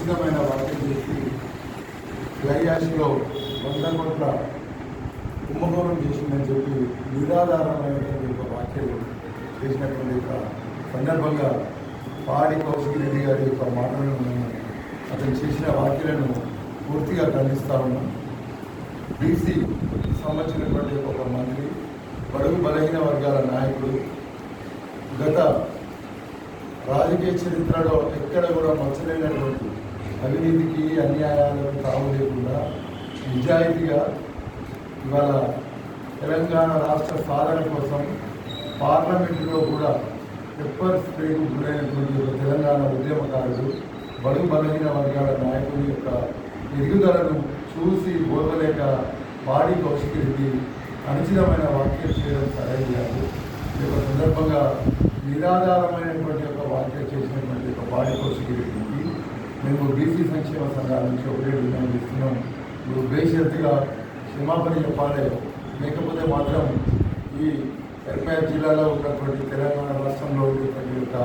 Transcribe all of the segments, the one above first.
అనుచితమైన వ్యాఖ్యలు చేసి ఫ్లై యాష్లో 100 కోట్ల కుంభకోణం చేసిందని చెప్పి నిరాధారమైనటువంటి ఒక వ్యాఖ్యలు చేసినటువంటి ఒక సందర్భంగా పాడి కౌశిక్ రెడ్డి గారి యొక్క మాటలను అతను చేసిన వ్యాఖ్యలను పూర్తిగా ఖండిస్తా ఉన్నాం. బీసీ సంబంధించినటువంటి ఒక మంత్రి, బడుగు బలహీన వర్గాల నాయకుడు, గత రాజకీయ చరిత్రలో ఎక్కడ కూడా మచ్చలేనటువంటి అవినీతికి అన్యాయాలకు తావు లేకుండా నిజాయితీగా ఇవాళ తెలంగాణ రాష్ట్ర సాధన కోసం పార్లమెంటులో కూడా పెప్పర్ స్ప్రేకు గురైనటువంటి ఒక తెలంగాణ ఉద్యమకారుడు, బడుగు బలహీన వర్గాల నాయకుడి యొక్క ఎదుగుదలను చూసి ఓర్వలేక పాడి కౌశిక్ రెడ్డి అనుచితమైన వ్యాఖ్యలు చేయడం సరైనది కాదు. ఈ యొక్క సందర్భంగా నిరాధారమైనటువంటి ఒక వ్యాఖ్యలు చేసినటువంటి ఒక పాడి కౌశిక్ రెడ్డికి మేము బీసీ సంక్షేమ సంఘాల నుంచి ఒకటే డిమాండ్ ఇస్తున్నాం. ఇప్పుడు బేషరతుగా క్షమాపణ చెప్పాలి, లేకపోతే మాత్రం ఈ కరీంనగర్ జిల్లాలో ఉన్నటువంటి తెలంగాణ రాష్ట్రంలో ఉన్నటువంటి యొక్క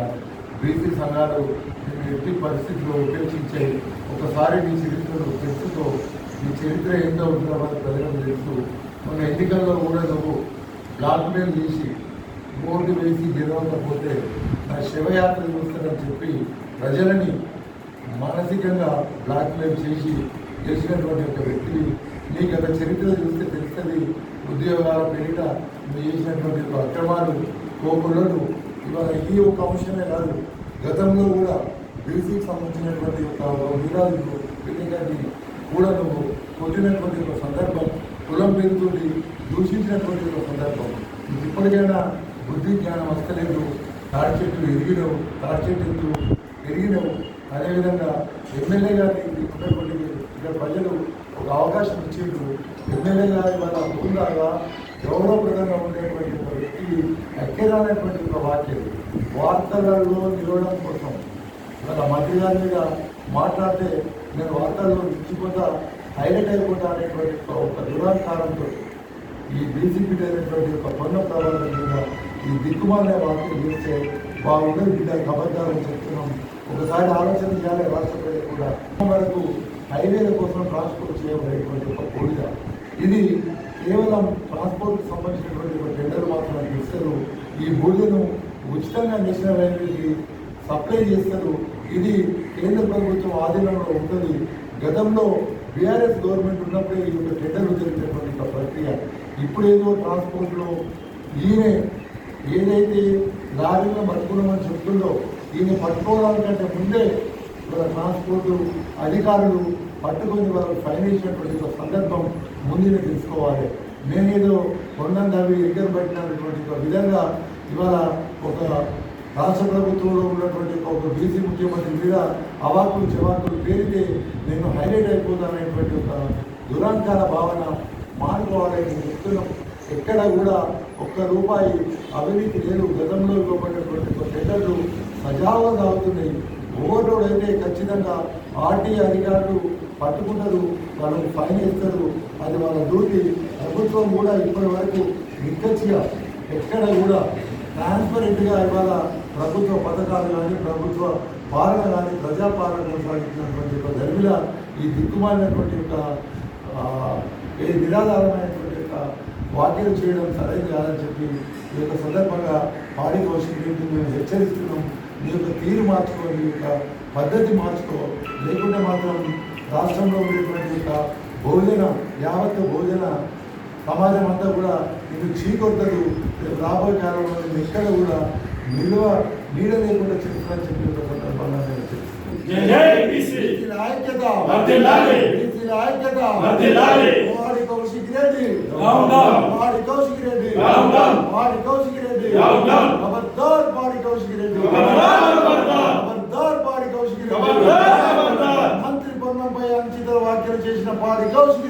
బీసీ సంఘాలు మేము ఎట్టి పరిస్థితుల్లో ఉపేక్షించే ఒకసారి మీ చరిత్రను తెలుసుకో, మీ చరిత్ర ఏంటో హుజూరాబాద్ ప్రజలకు తెలుసు. మన ఎన్నికల్లో కూడా నువ్వు బ్లాక్మెయిల్ చేసి ఓటు వేసి గెలవకపోతే నా శివయాత్ర చూస్తానని చెప్పి ప్రజలని మానసికంగా బ్లాక్మెయిల్ చేసి చేసినటువంటి ఒక వ్యక్తిని నీ గత చరిత్ర చూస్తే తెలుస్తుంది. ఉద్యోగాల పేరిట నువ్వు చేసినటువంటి ఒక అక్రమాలు, కోపులను ఇవాళ ఈ ఒక అంశమే కాదు, గతంలో కూడా బీసీకి సంబంధించినటువంటి ఒక వీరాలు వ్యక్తిగాన్ని కూడా నువ్వు కొట్టినటువంటి ఒక సందర్భం, కులం పేరుతోటి దూషించినటువంటి ఒక సందర్భం. ఇప్పటికైనా బుద్ధి జ్ఞానం వస్తలేదు. తాడి చెట్టు ఎరిగినవు, తాడి చెట్టు ఎరిగినవు. అదేవిధంగా ఎమ్మెల్యే గారిని ఉన్నటువంటి ఇక్కడ ప్రజలు ఒక అవకాశం ఇచ్చిండ్రు. ఎమ్మెల్యే గారి వాళ్ళ హోదాగా గౌరవప్రదంగా ఉండేటువంటి ఒక వ్యక్తికి ఎక్కరానటువంటి ఒక వ్యాఖ్యలు వార్తలలో నిలవడం కోసం వాళ్ళ మంత్రి గారి మీద మాట్లాడితే నేను వార్తల్లో నిలిచిపోతా, హైలైట్ అయిపోతా అనేటువంటి ఒక దురాంకారంతో ఈ బీజేపీ అయినటువంటి ఒక పొన్న ప్రవర్తన మీద ఈ దిక్కుమాలనే వ్యాఖ్యలు చేస్తే బాగుండదు. బిడ్డ అబద్ధాలని చెప్తున్నాం. ఒకసారి ఆలోచన చేయాలి. రాష్ట్ర ప్రజలు కూడా వరకు హైవేల కోసం ట్రాన్స్పోర్ట్ చేయబడేటువంటి ఒక కోరిక. ఇది కేవలం ట్రాన్స్పోర్ట్కి సంబంధించినటువంటి ఒక టెండర్ మాత్రమే ఇస్తారు. ఈ బోర్డును ఉచితంగా నేషనల్ హైవేకి సప్లై చేస్తారు. ఇది కేంద్ర ప్రభుత్వం ఆధీనంలో ఉంటుంది. గతంలో బీఆర్ఎస్ గవర్నమెంట్ ఉన్నప్పుడే ఈ యొక్క టెండర్లు జరిగినటువంటి ఒక ప్రక్రియ. ఇప్పుడేదో ట్రాన్స్పోర్ట్లో ఈయన ఏదైతే లారీలో పట్టుకున్నామని చెప్తుందో ఈయన పట్టుకోవడానికంటే ముందే ట్రాన్స్పోర్ట్ అధికారులు పట్టుకొని వాళ్ళు ఫైన్ వేసినటువంటి ఒక సందర్భం ముందునే తెలుసుకోవాలి. నేనేదో కొండంగా అవి ఎగ్గర పెట్టినటువంటి ఒక విధంగా ఇవాళ ఒక రాష్ట్ర ప్రభుత్వంలో ఉన్నటువంటి ఒక బీసీ ముఖ్యమంత్రి మీద అవాకులు చెవాకులు పేరితే నేను హైలైట్ అయిపోతాననేటువంటి ఒక దురాంకార భావన మానుకోవాలని చెప్తున్నాం. ఎక్కడ కూడా ఒక్క రూపాయి అవినీతి లేదు. గతంలో ఇవ్వబడినటువంటి ఒక టెండర్లు సజావుగా సాగుతున్నాయి. ఓవర్లోడ్ అయితే ఖచ్చితంగా ఆర్టీఐ అధికారులు పట్టుకుంటారు, వాళ్ళకి ఫైన్ వేస్తారు. అది వాళ్ళ డ్యూటీ. ప్రభుత్వం కూడా ఇప్పటి వరకు నిక్కచ్చిగా ఎక్కడ కూడా ట్రాన్స్పరెంట్గా ఇవాళ ప్రభుత్వ పథకాలు కానీ ప్రభుత్వ పాలన కానీ ప్రజాపాలన కొనసాగించినటువంటి ఒక ధర్మిల ఈ దిక్కుమాలినటువంటి యొక్క నిరాధారమైనటువంటి యొక్క వ్యాఖ్యలు చేయడం సరైనది కాదని చెప్పి ఈ యొక్క సందర్భంగా పాడి కౌశిక్ రెడ్డిని మేము హెచ్చరిస్తున్నాం. నీ యొక్క తీరు మార్చుకో, నీ యొక్క పద్ధతి మార్చుకో, లేకుంటే మాత్రం రాష్ట్రంలో ఉండేటువంటి యొక్క యావత్ భోజన సమాజం అంతా కూడా ఇది చీకొట్టదు. రాబోయే కాలంలో నేను ఎక్కడ కూడా నీడ లేకుండా చెప్తానని చెప్పి ఒక సందర్భంగా నేను మంత్రి పొన్నంపై అంచిత వ్యాఖ్యలు చేసిన పాడి కౌశిక్